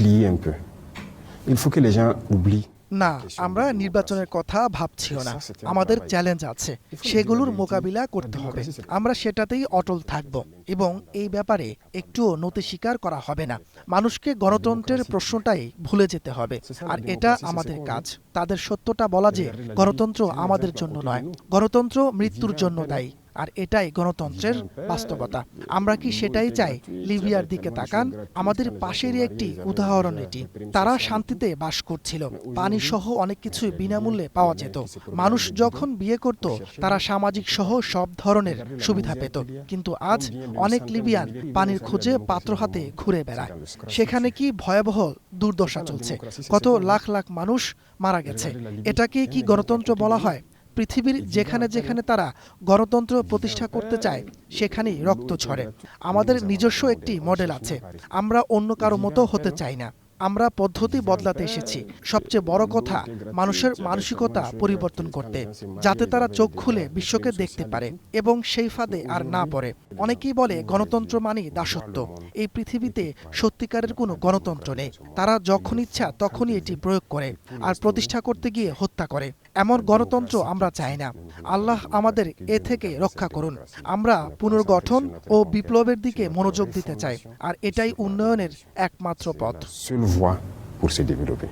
plier un peu. Il faut que les gens oublient. না, আমরা নির্বাচনের কথা ভাবছিও না। আমাদের চ্যালেঞ্জ আছে, সেগুলোর মোকাবিলা করতে হবে। আমরা সেটাতেই অটল থাকব এবং এই ব্যাপারে একটুও নতি স্বীকার করা হবে না। মানুষকে গণতন্ত্রের প্রশ্নটাই ভুলে যেতে হবে, আর এটা আমাদের কাজ। তাদের সত্যটা বলা যে গণতন্ত্র আমাদের জন্য নয়, গণতন্ত্র মৃত্যুর জন্য দায়ী। আর এটাই গণতন্ত্রের বাস্তবতা। আমরা কি সেটাই চাই? লিবিয়ার দিকে তাকান, আমাদের পাশেরই একটি উদাহরণ এটি। তারা শান্তিতে বাস করছিল, পানি সহ অনেক কিছুই বিনামূল্যে পাওয়া যেত। মানুষ যখন বিয়ে করত, তারা সামাজিক সহ সব ধরনের সুবিধা পেত। কিন্তু আজ অনেক লিবিয়ান পানির খোঁজে পাত্র হাতে ঘুরে বেড়ায়। সেখানে কি ভয়াবহ দুর্দশা চলছে, কত লাখ লাখ মানুষ মারা গেছে। এটাকে কি গণতন্ত্র বলা হয়? পৃথিবীর যেখানে যেখানে তারা গণতন্ত্র প্রতিষ্ঠা করতে চায়, সেখানেই রক্ত ঝরে। আমাদের নিজস্ব একটি মডেল আছে, আমরা অন্য কারো মতো হতে চাই না। আমরা পদ্ধতি বদলাতে এসেছি। সবচেয়ে বড় কথা, মানুষের মানসিকতা পরিবর্তন করতে, যাতে তারা চোখ খুলে বিশ্বকে দেখতে পারে এবং সেই ফাঁদে আর না পড়ে। অনেকেই বলে গণতন্ত্র মানেই দাসত্ব। এই পৃথিবীতে সত্যিকারের কোনো গণতন্ত্র নেই। তারা যখন ইচ্ছা তখনই এটি প্রয়োগ করে, আর প্রতিষ্ঠা করতে গিয়ে হত্যা করে। এমন গণতন্ত্র আমরা চাই না। আল্লাহ আমাদের এ থেকে রক্ষা করুন। আমরা পুনর্গঠন ও বিপ্লবের দিকে মনোযোগ দিতে চাই, আর এটাই উন্নয়নের একমাত্র পথ। Seule voie pour se développer.